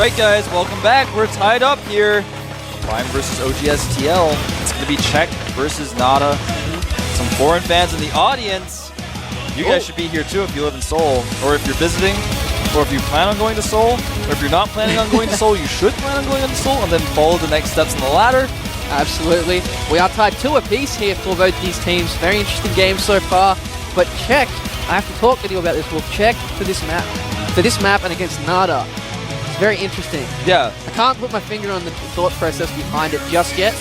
Alright guys, welcome back. We're tied up here. Prime versus OGSTL. It's going to be Czech versus Nada. Some foreign fans in the audience. You guys should be here too if you live in Seoul. Or if you're visiting. Or if you plan on going to Seoul. Or if you're not planning on going to Seoul, you should plan on going to Seoul and then follow the next steps on the ladder. Absolutely. We are tied 2 apiece here for both these teams. Very interesting game so far. But Czech, I have to talk with you about this. We'll check for this map. For this map and against Nada. It's very interesting. Yeah. I can't put my finger on the thought process behind it just yet.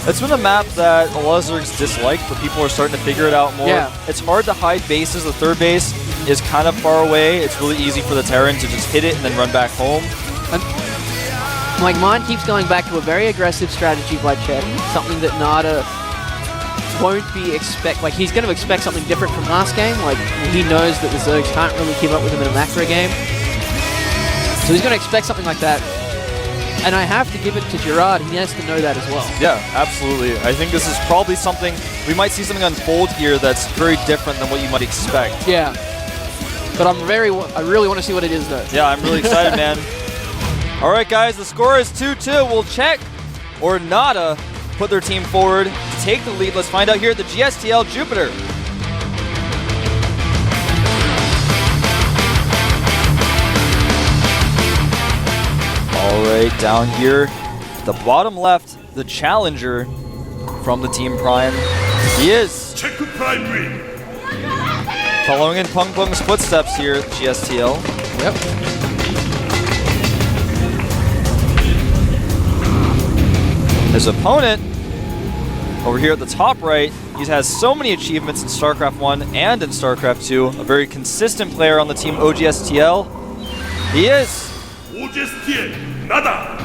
It's been a map that a lot of Zergs dislike, but people are starting to figure it out more. Yeah. It's hard to hide bases. The third base is kind of far away. It's really easy for the Terran to just hit it and then run back home. My mind keeps going back to a very aggressive strategy by Czech. Something that Nada won't be like he's going to expect something different from last game. Like he knows that the Zergs can't really keep up with him in a macro game. So he's going to expect something like that. And I have to give it to Gerard. He has to know that as well. Yeah, absolutely. I think this is probably something, we might see something unfold here that's very different than what you might expect. Yeah. But I really want to see what it is though. Yeah, I'm really excited, man. All right, guys, the score is 2-2. We'll Czech or Nada put their team forward to take the lead. Let's find out here at the GSTL Jupiter. All right, down here, the bottom left, the challenger from the Team Prime. He is following in Pung Pung's footsteps here at GSTL. Yep. His opponent, over here at the top right, he has so many achievements in StarCraft 1 and in StarCraft 2. A very consistent player on the team OGSTL. He is OGSTL Nada.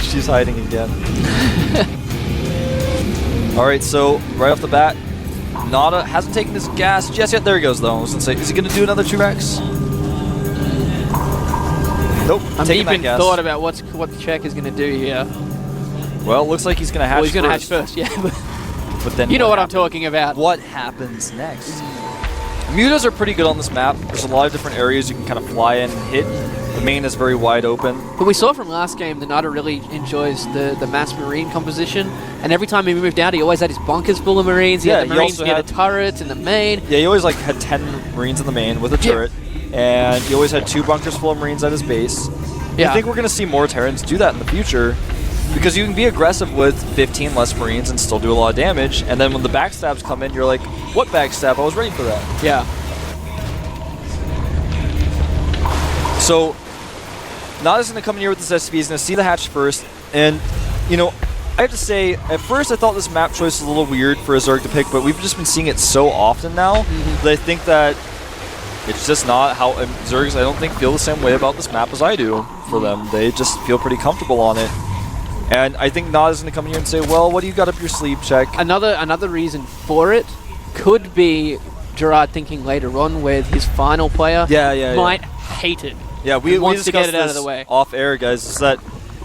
She's hiding again. All right, so right off the bat, Nada hasn't taken his gas just yet. There he goes, though. I was gonna say, is he gonna do another 2x? Nope. I'm deep in thought about what the Czech is going to do here. Well, it looks like he's gonna hatch. Well, he's going to hatch first, yeah. But then you know what I'm talking about. What happens next? Mutas are pretty good on this map. There's a lot of different areas you can kind of fly in and hit. The main is very wide open. But we saw from last game that Nada really enjoys the mass marine composition. And every time he moved out, he always had his bunkers full of marines. He had the marines near the turrets in the main. Yeah, he always had 10 marines in the main with a turret. And he always had 2 bunkers full of marines at his base. Yeah. I think we're going to see more Terrans do that in the future. Because you can be aggressive with 15 less marines and still do a lot of damage. And then when the backstabs come in, you're like, what backstab? I was ready for that. Yeah. So, Nada's going to come in here with his SCV. He's going to see the hatch first. And, you know, I have to say, at first I thought this map choice was a little weird for a Zerg to pick, but we've just been seeing it so often now that I think that it's just not how Zergs, I don't think, feel the same way about this map as I do for them. They just feel pretty comfortable on it. And I think Nada's going to come here and say, well, what do you got up your sleeve, Czech? Another reason for it could be Gerard thinking later on with his final player might hate it. Yeah, we wants to get it out of this the way. Off air, guys, is that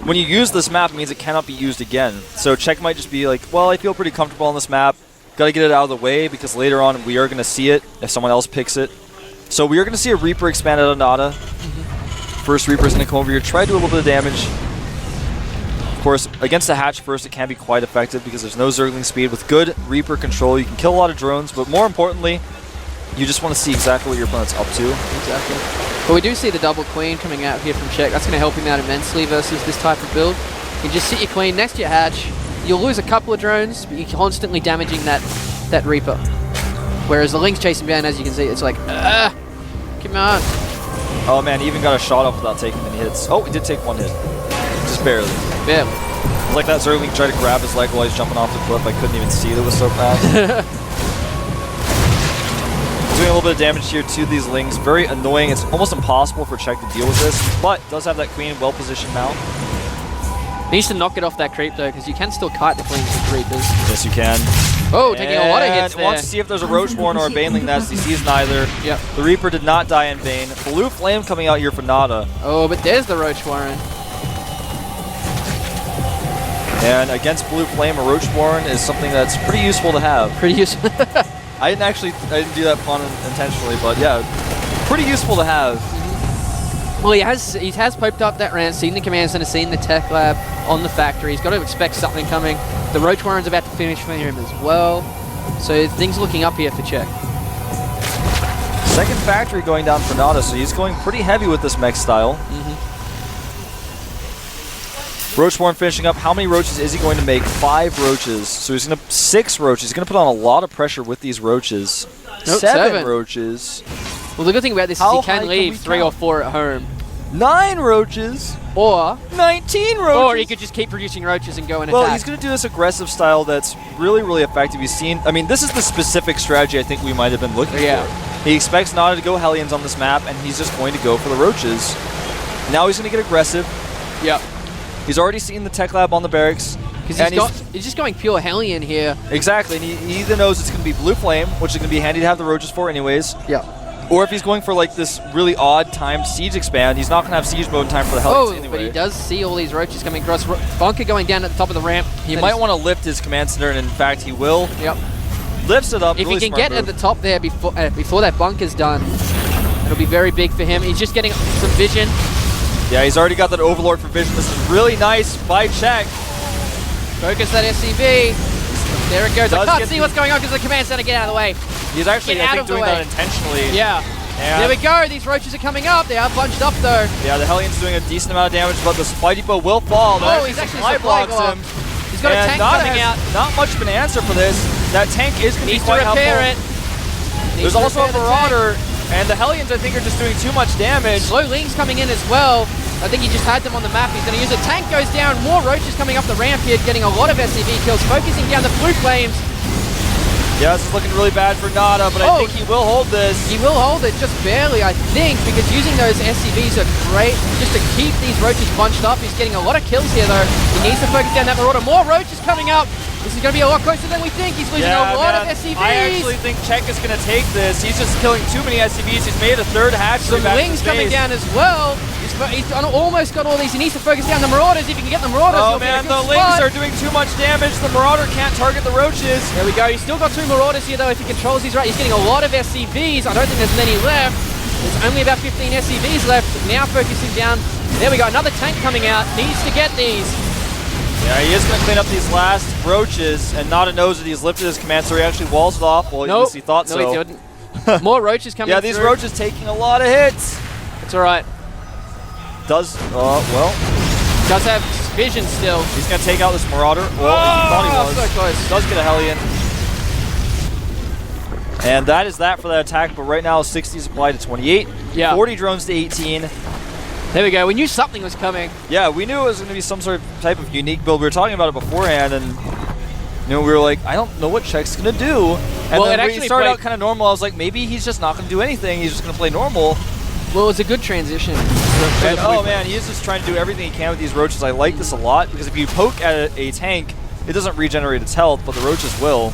when you use this map, it means it cannot be used again. So Czech might just be like, well, I feel pretty comfortable on this map. Got to get it out of the way because later on we are going to see it if someone else picks it. So we are going to see a Reaper expanded on Nada. First Reaper is going to come over here, try to do a little bit of damage. Of course, against the hatch first, it can be quite effective because there's no Zergling speed. With good Reaper control, you can kill a lot of drones, but more importantly, you just want to see exactly what your opponent's up to. Exactly. But we do see the double queen coming out here from Czech. That's going to help him out immensely versus this type of build. You just sit your queen next to your hatch. You'll lose a couple of drones, but you're constantly damaging that Reaper. Whereas the Ling's chasing behind, as you can see, it's like, come on. Oh man, he even got a shot off without taking any hits. Oh, he did take 1 hit. Just barely. Yeah. It's like that Zergling tried to grab his leg while he's jumping off the cliff. I couldn't even see it, it was so fast. Doing a little bit of damage here to these Lings. Very annoying. It's almost impossible for Czech to deal with this, but does have that queen well positioned now. He needs to knock it off that creep though, because you can still kite the queens with creepers. Yes, you can. Oh, taking a lot of hits there. Wants to see if there's a Roachborn or a Baneling nest. He sees neither. Yep. The Reaper did not die in vain. Blue Flame coming out here for Nada. Oh, but there's the Roach Warren. And against Blue Flame, a Roachborn is something that's pretty useful to have. Pretty useful. I didn't do that pun intentionally, but yeah, pretty useful to have. Well, he has poked up that ramp, seen the command center, seen the tech lab on the factory. He's got to expect something coming. The Roach Warren's about to finish for him as well. So things looking up here for Czech. Second factory going down for Nada, so he's going pretty heavy with this mech style. Roach Warren finishing up. How many roaches is he going to make? 5 roaches. So he's going to 6 roaches. He's going to put on a lot of pressure with these roaches. Nope, 7 roaches. Well, the good thing about this is he can leave 3 or 4 at home. 9 roaches. Or 19 roaches. Or he could just keep producing roaches and go and attack. Well, he's going to do this aggressive style that's really, really effective. He's seen. I mean, this is the specific strategy I think we might have been looking for. He expects Nada to go Hellions on this map, and he's just going to go for the roaches. Now he's going to get aggressive. Yep. He's already seen the tech lab on the barracks. Because he's just going pure Hellion here. Exactly, and he either knows it's going to be Blue Flame, which is going to be handy to have the roaches for anyways. Yeah. Or if he's going for like this really odd timed siege expand, he's not going to have siege mode in time for the Hellions anyway. But he does see all these roaches coming across. Bunker going down at the top of the ramp. He might want to lift his command center, and in fact he will. Yep. Lifts it up. If really he can get at the top there before that bunker's done, it'll be very big for him. He's just getting some vision. Yeah, he's already got that Overlord for vision. This is really nice by Czech. Focus that SCV. There it goes. I can't see what's going on because the command center get out of the way. He's actually, I think, doing that intentionally. Yeah. There we go. These roaches are coming up. They are bunched up though. Yeah, the Hellion's doing a decent amount of damage, but the supply depot will fall. Oh, he's actually supply blocks him. He's got a tank coming out. Not much of an answer for this. That tank is going to be quite helpful. Needs to repair it. There's also a Marauder, and the Hellions I think are just doing too much damage. Slow Ling's coming in as well. I think he just had them on the map. He's going to use it. Tank goes down. More roaches coming up the ramp here, getting a lot of SCV kills, focusing down the Blue Flames. Yeah, this is looking really bad for Nada, but I think he will hold this. He will hold it, just barely, I think, because using those SCVs are great just to keep these roaches bunched up. He's getting a lot of kills here, though. He needs to focus down that Marauder. More roaches coming up. This is going to be a lot closer than we think. He's losing a lot of SCVs. I actually think Czech is going to take this. He's just killing too many SCVs. He's made a third hatchery. Some Lings coming down as well. He's almost got all these. He needs to focus down the Marauders. If he can get the Marauders, oh man, the Lings are doing too much damage. The Marauder can't target the roaches. There we go. He's still got 2 Marauders here, though, if he controls these right. He's getting a lot of SCVs. I don't think there's many left. There's only about 15 SCVs left. Now focusing down. There we go. Another tank coming out. Needs to get these. Yeah, he is going to clean up these last roaches, and Nada knows that he's lifted his command, so he actually walls it off. Well, at least he thought so. No, he didn't. More roaches coming these roaches taking a lot of hits. It's all right. Does have vision still. He's going to take out this Marauder. Well, he thought he was. So close. Does get a Hellion. And that is that for that attack, but right now 60 supply to 28. Yeah. 40 drones to 18. There we go. We knew something was coming. Yeah, we knew it was going to be some sort of type of unique build. We were talking about it beforehand, and we were like, I don't know what Czech's going to do. And then we started out kind of normal. I was like, maybe he's just not going to do anything. He's just going to play normal. Well, it's a good transition. And, oh man, he's just trying to do everything he can with these roaches. I like this a lot, because if you poke at a tank, it doesn't regenerate its health, but the roaches will.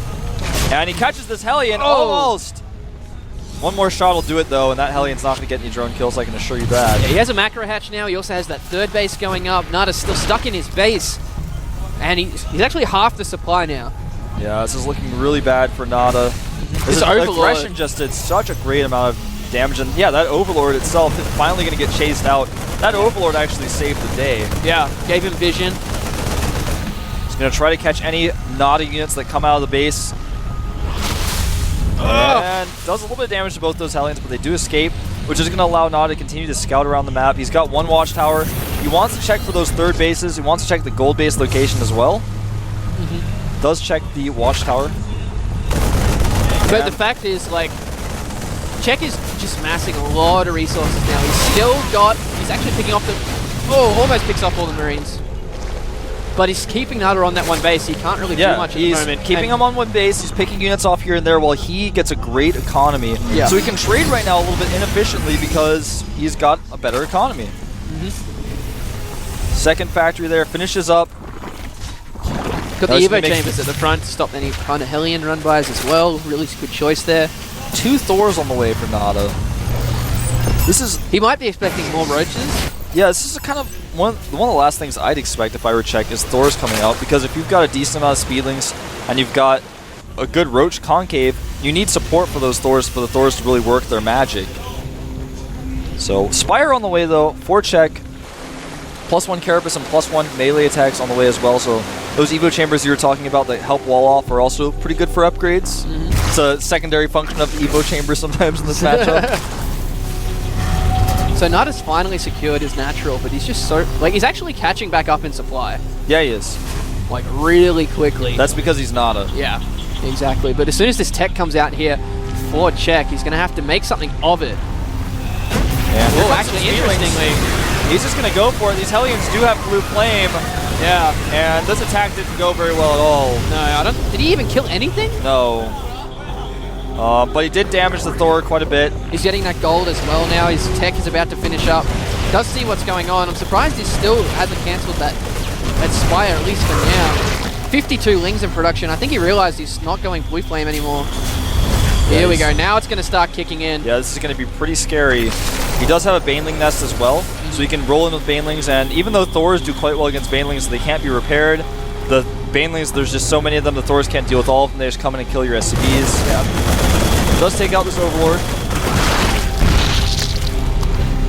And he catches this Hellion, almost! One more shot will do it though, and that Hellion's not going to get any drone kills, I can assure you that. Yeah, he has a macro hatch now. He also has that third base going up. Nada's still stuck in his base. And he's actually half the supply now. Yeah, this is looking really bad for Nada. This aggression just did such a great amount of damage. And yeah, that Overlord itself is finally going to get chased out. That Overlord actually saved the day. Yeah, gave him vision. He's going to try to catch any Nada units that come out of the base. And does a little bit of damage to both those Hellions, but they do escape, which is going to allow Nada to continue to scout around the map. He's got 1 watchtower. He wants to check for those third bases. He wants to check the gold base location as well. Does check the watchtower. But the fact is, like, Czech is just massing a lot of resources now. He's actually picking off almost picks off all the Marines. But he's keeping Nada on that one base. He can't really do much at the moment. He's keeping him on one base. He's picking units off here and there while he gets a great economy. Yeah. So he can trade right now a little bit inefficiently because he's got a better economy. Second factory there finishes up. Got the Evo chambers at the front to stop any kind of Hellion run-bys as well. Really good choice there. 2 Thors on the way for Nada. He might be expecting more roaches. Yeah, this is kind of one of the last things I'd expect if I were Czech is Thors coming out, because if you've got a decent amount of speedlings and you've got a good roach concave, you need support for those Thors, for the Thors to really work their magic. So Spire on the way though, 4 check, +1 Carapace and +1 melee attacks on the way as well. So those Evo Chambers you were talking about that help wall off are also pretty good for upgrades. It's a secondary function of the Evo Chamber sometimes in this matchup. So Nada's finally secured his natural, but he's just so... Like, he's actually catching back up in supply. Yeah, he is. Like, really quickly. That's because he's Nada. Yeah, exactly. But as soon as this tech comes out here for check, he's going to have to make something of it. And oh, actually, interestingly... He's just going to go for it. These Hellions do have Blue Flame. Yeah. And this attack didn't go very well at all. No, I don't... Did he even kill anything? No. But he did damage the Thor quite a bit. He's getting that gold as well now. His tech is about to finish up. Does see what's going on. I'm surprised he still hasn't cancelled that Spire, at least for now. 52 Lings in production. I think he realized he's not going Blue Flame anymore. Here we go. Now it's going to start kicking in. Yeah, this is going to be pretty scary. He does have a Baneling Nest as well, so he can roll in with Banelings. And even though Thors do quite well against Banelings, they can't be repaired. The Banelings, there's just so many of them, the Thors can't deal with all of them. They just come in and kill your SCVs. Yeah. Does take out this Overlord.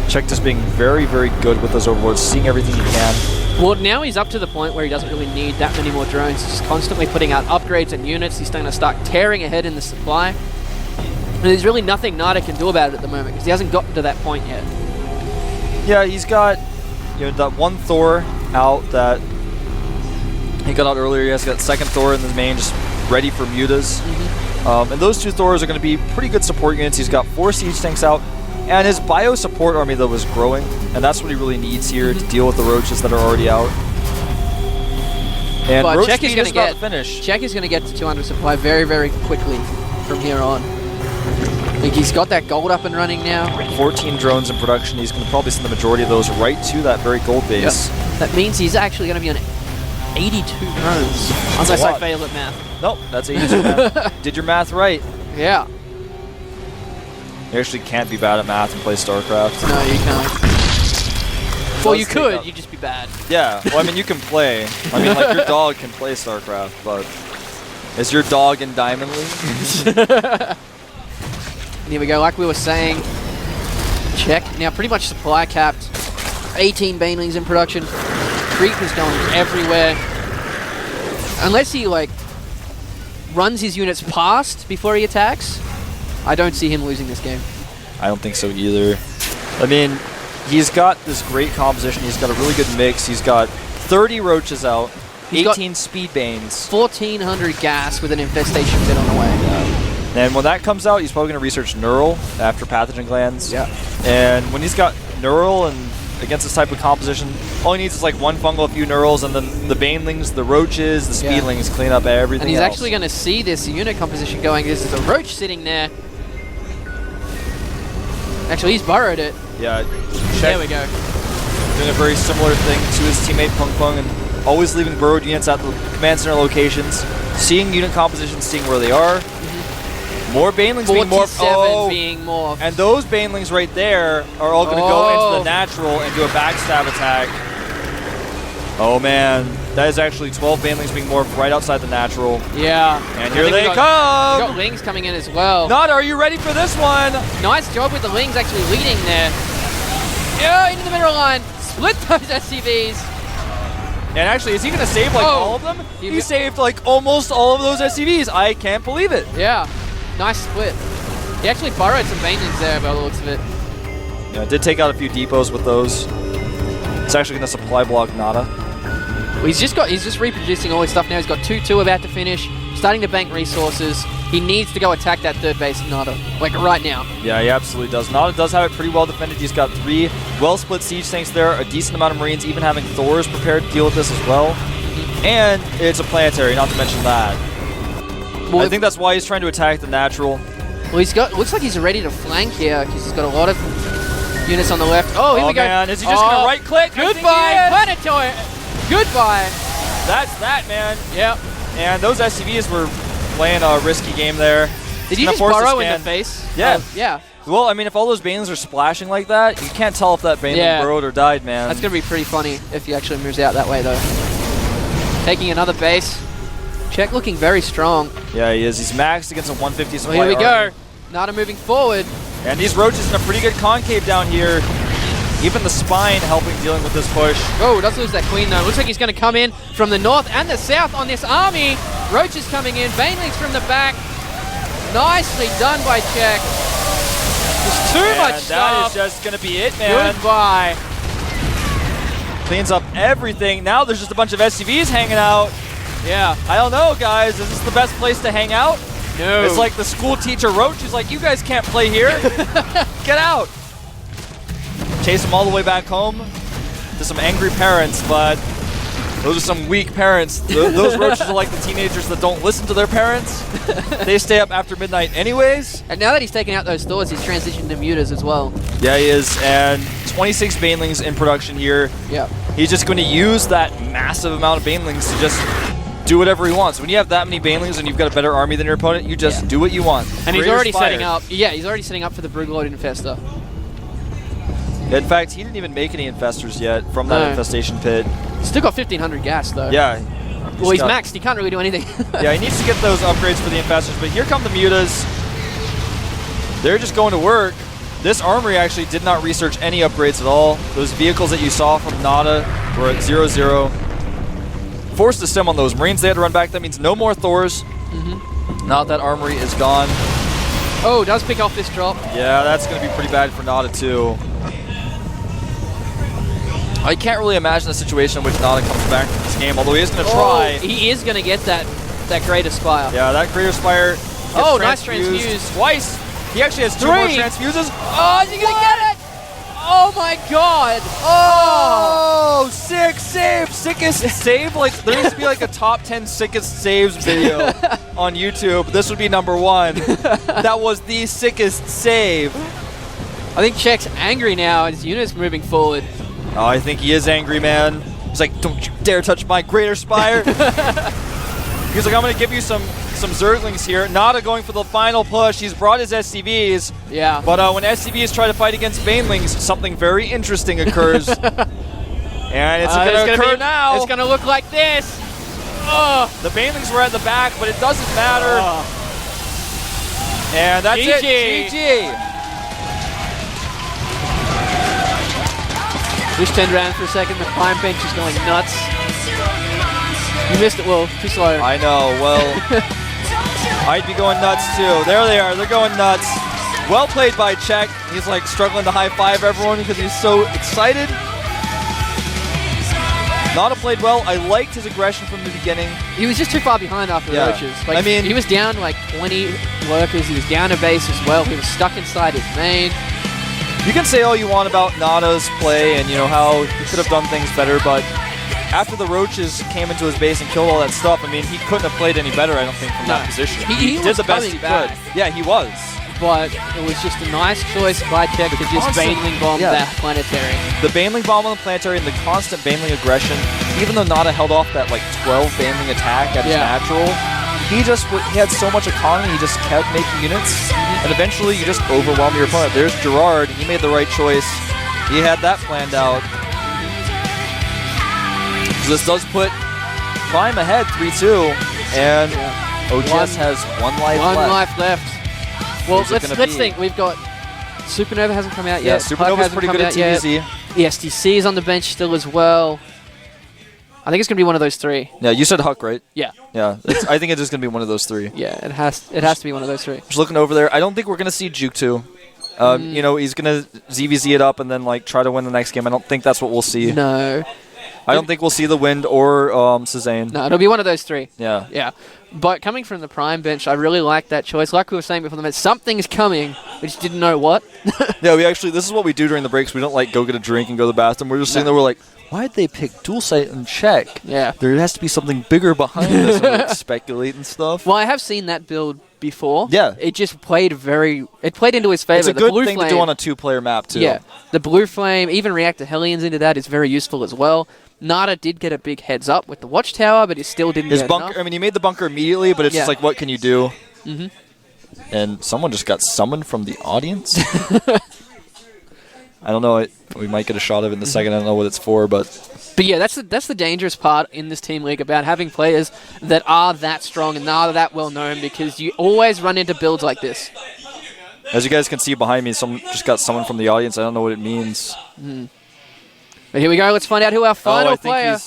Check just being very, very good with those Overlords, seeing everything he can. Well, now he's up to the point where he doesn't really need that many more drones. He's constantly putting out upgrades and units. He's going to start tearing ahead in the supply. And there's really nothing Nada can do about it at the moment because he hasn't gotten to that point yet. Yeah, he's got that one Thor out that he got out earlier. He has got second Thor in the main, just ready for mutas. And those 2 Thors are going to be pretty good support units. He's got 4 siege tanks out, and his bio support army though was growing, and that's what he really needs here to deal with the roaches that are already out. And but Roach Check is going to get finish. Check is going to get to 200 supply very, very quickly from here on. I think he's got that gold up and running now. 14 drones in production. He's going to probably send the majority of those right to that very gold base. Yep. That means he's actually going to be on 82 drones. Unless I fail at math. Nope, that's 82 math. Did your math right. Yeah. You actually can't be bad at math and play StarCraft. No, you can't. Well, you could. You'd just be bad. Yeah. Well, I mean, you can play. I mean, like, your dog can play StarCraft, but is your dog in Diamond League? Here we go. Like we were saying, check. Now, pretty much supply capped. 18 Banelings in production. Creep is going everywhere. Unless he, like, runs his units past before he attacks, I don't see him losing this game. I don't think so either. I mean, he's got this great composition. He's got a really good mix. He's got 30 roaches out, 18 speed banes, 1,400 gas with an infestation bit on the way. Yeah. And when that comes out, he's probably going to research Neural after pathogen glands. Yeah. And when he's got Neural and against this type of composition, all he needs is like one fungal, a few Neurals, and then the Banelings, the Roaches, the Speedlings clean up everything And he's else. actually going to see this unit composition going. There's a Roach sitting there. Actually, he's burrowed it. Yeah. There we go. Doing a very similar thing to his teammate Pung Pung and always leaving burrowed units at the command center locations, seeing unit compositions, seeing where they are. More Banelings being morphed. Being morphed. And those Banelings right there are all going to go into the natural and do a backstab attack. Oh man, that is actually 12 Banelings being morphed right outside the natural. Yeah. And here they come! We got Lings coming in as well. Nada, are you ready for this one? Nice job with the Lings actually leading there. Yeah, into the middle line. Split those SCVs. And actually, is he going to save like all of them? He saved like almost all of those SCVs. I can't believe it. Yeah. Nice split. He actually burrowed some Banelings there by the looks of it. Yeah, did take out a few depots with those. It's actually going to supply block Nada. Well, he's just reproducing all his stuff now. He's got 2-2 about to finish, starting to bank resources. He needs to go attack that third base, Nada, like right now. Yeah, he absolutely does. Nada does have it pretty well defended. He's got 3 well-split siege tanks there, a decent amount of Marines, even having Thors prepared to deal with this as well. And it's a planetary, not to mention that. Well, I think that's why he's trying to attack the natural. Well, he's got. Looks like he's ready to flank here because he's got a lot of units on the left. Oh, here we go. Man, is he just gonna right click? Goodbye, planetary. Goodbye. That's that, man. Yep. And those SCVs were playing a risky game there. Did you just burrow in the face? Yeah. Yeah. Well, I mean, if all those Banelings are splashing like that, you can't tell if that Baneling burrowed or died, man. That's gonna be pretty funny if he actually moves out that way, though. Taking another base. Check looking very strong. Yeah, he is. He's maxed against a 150 Well, supply here we army. go. Nada moving forward. And these roaches in a pretty good concave down here. Even the spine helping dealing with this push. Oh, does lose that queen though. Looks like he's going to come in from the north and the south on this army. Roach is coming in. Baneling's from the back. Nicely done by Czech. There's too much That stuff. is just going to be it, man. Goodbye. Cleans up everything. Now there's just a bunch of SUVs hanging out. Yeah. I don't know, guys. Is this the best place to hang out? No. It's like the school teacher Roach who's like, you guys can't play here. Get out. Chase them all the way back home to some angry parents, but those are some weak parents. Those roaches are like the teenagers that don't listen to their parents. They stay up after midnight anyways. And now that he's taken out those stores, he's transitioned to mutas as well. Yeah, he is. And 26 banelings in production here. Yeah. He's just going to use that massive amount of banelings to just do whatever he wants. When you have that many banelings and you've got a better army than your opponent, you just do what you want. And he's Greater already Spire. setting up. Yeah, he's already setting up for the Brugload Infestor. In fact, he didn't even make any infestors yet from that infestation pit. Still got 1500 gas though. Yeah. Well, he's maxed. He can't really do anything. Yeah, he needs to get those upgrades for the infestors. But here come the mutas. They're just going to work. This armory actually did not research any upgrades at all. Those vehicles that you saw from Nada were at 0-0. Forced to stem on those Marines. They had to run back. That means no more Thors. Now that armory is gone. Oh, does pick off this drop. Yeah, that's going to be pretty bad for Nada too. I can't really imagine a situation in which Nada comes back from this game, although he is going to try. He is going to get that Greater Spire. Yeah, that Greater Spire gets nice transfused. Twice. He actually has 2 more transfuses. Oh, is he going to get it? Oh my god. Oh, sick save. Sickest save. Like, there needs to be like a top 10 sickest saves video on YouTube. This would be number 1. That was the sickest save. I think Czech's angry now and his unit's moving forward. Oh, I think he is angry, man. He's like, don't you dare touch my Greater Spire. He's like, I'm going to give you some Zerglings here. Nada going for the final push. He's brought his SCVs. Yeah. But when SCVs try to fight against Banelings, something very interesting occurs. And it's going to occur now. It's going to look like this. The Banelings were at the back, but it doesn't matter. And that's it. GG. Just turned around for a second. The Prime bench is going nuts. You missed it, Will. Too slow. I know. Well, I'd be going nuts too. There they are. They're going nuts. Well played by Czech. He's like struggling to high-five everyone because he's so excited. Nada played well. I liked his aggression from the beginning. He was just too far behind after the roaches. Like, I mean, he was down like 20 workers. He was down a base as well. He was stuck inside his main. You can say all you want about Nada's play and, you know, how he could have done things better, but after the roaches came into his base and killed all that stuff, I mean, he couldn't have played any better, I don't think, from that position. He did was the best he back. could. Yeah, he was. But it was just a nice choice by Czech to just Baneling bomb that planetary. The Baneling bomb on the planetary and the constant Baneling aggression, even though Nada held off that like 12 Baneling attack at his natural, he had so much economy, he just kept making units, and eventually you just overwhelm your opponent. There's Gerard, he made the right choice. He had that planned out. So this does put Prime ahead 3-2, and OGS has 1 life left. 1 life left. Well, let's think. We've got Supernova hasn't come out yet. Yeah, Supernova's pretty good at TVZ. ESTC is on the bench still as well. I think it's going to be one of those 3. Yeah, you said Huck, right? Yeah. Yeah, I think it is going to be one of those 3. Yeah, it has to be one of those 3. Just looking over there, I don't think we're going to see Juke 2. You know, he's going to ZVZ it up and then like try to win the next game. I don't think that's what we'll see. No. I don't think we'll see the Wind or Suzanne. No, it'll be one of those 3. Yeah. Yeah. But coming from the Prime bench, I really like that choice. Like we were saying before the match, something's coming. We just didn't know what. Yeah, this is what we do during the breaks. We don't like go get a drink and go to the bathroom. We're just sitting there, we're like, why'd they pick dual sight and check? Yeah. There has to be something bigger behind this. And like speculate and stuff. Well, I have seen that build before. Yeah. It just played into his favor. It's a good thing to do on a 2-player map, too. Yeah. The Blue Flame, even Reactor Hellions into that is very useful as well. Nada did get a big heads up with the Watchtower, but he still didn't get enough. I mean, he made the bunker immediately, but it's just like, what can you do? And someone just got summoned from the audience. I don't know. We might get a shot of it in a second. I don't know what it's for, but yeah, that's the dangerous part in this team league about having players that are that strong and are that well known, because you always run into builds like this. as you guys can see behind me, someone just got someone from the audience. I don't know what it means. But here we go. Let's find out who our final player.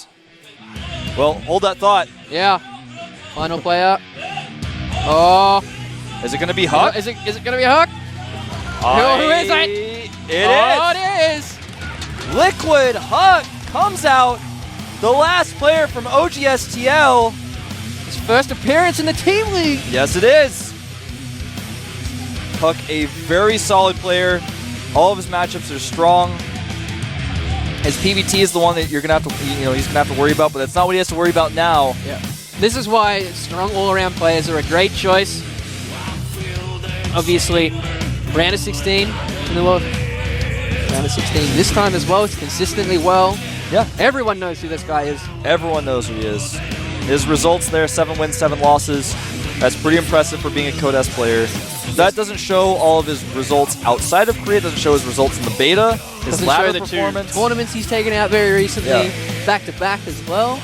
Well, hold that thought. Yeah, final player. Oh, Is it going to be Huck? is it going to be Huck? Who is it? It is. Liquid Huck comes out, the last player from OGSTL. His first appearance in the team league. Yes, it is. Huck, a very solid player. All of his matchups are strong. His PBT is the one that you're gonna have to, he's gonna have to worry about, but that's not what he has to worry about now. Yeah. This is why strong all-around players are a great choice. Obviously, round of 16 in the world. Round of 16 this time as well. It's consistently well. Yeah. Everyone knows who this guy is. Everyone knows who he is. His results there, 7 wins, 7 losses. That's pretty impressive for being a Code S player. That doesn't show all of his results outside of Korea. It doesn't show his results in the beta. His Doesn't ladder show the performance. 2 tournaments he's taken out very recently, back-to-back as well.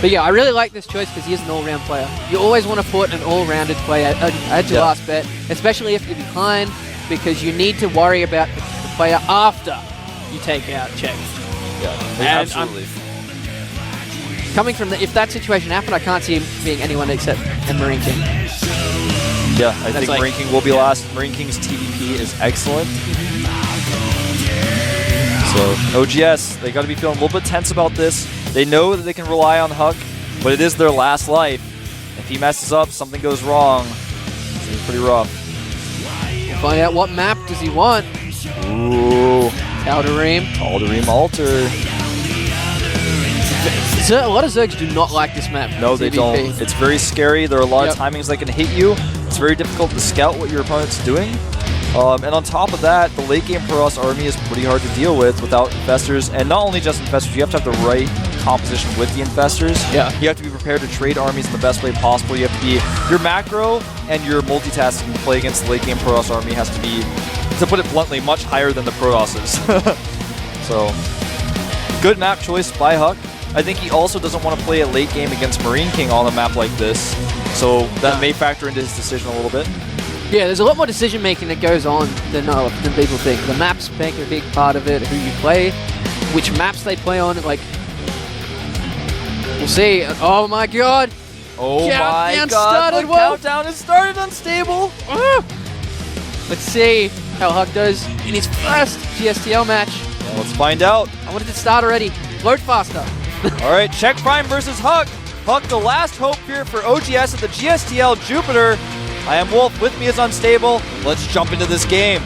But yeah, I really like this choice because he is an all-round player. You always want to put an all-rounded player at your last bet, especially if you're behind, because you need to worry about the player after you take out check. Yeah, absolutely. Coming from if that situation happened, I can't see him being anyone except Marine King. Yeah, I think like- Marine King will be last. Marine King's TVP is excellent. So, OGS, they got to be feeling a little bit tense about this. They know that they can rely on Huck, but it is their last life. If he messes up, something goes wrong. It's pretty rough. We'll find out what map does he want. Ooh. Alderim. Alter. A lot of Zergs do not like this map. No, they CVP. don't. It's very scary. There are a lot of timings that can hit you. It's very difficult to scout what your opponent's doing. And on top of that, the late game Protoss army is pretty hard to deal with without infestors. And not only just infestors, you have to have the right composition with the infestors. Yeah. You have to be prepared to trade armies in the best way possible. You have to be, your macro and your multitasking to play against the late game Protoss army has to be, to put it bluntly, much higher than the Protosses. So, good map choice by Huck. I think he also doesn't want to play a late game against Marine King on a map like this. So that may factor into his decision a little bit. Yeah, there's a lot more decision making that goes on than people think. The maps make a big part of it, who you play, which maps they play on, like, we'll see. Oh my god! Oh Countdown my god, started, the Wolf. countdown has started unstable! Let's see how Huck does in his first GSTL match. Well, let's find out. I wanted to start already. Load faster. Alright, Check Prime versus Huck. Huck, the last hope here for OGS at the GSTL Jupiter. I am Wolf, with me is Unstable. Let's jump into this game.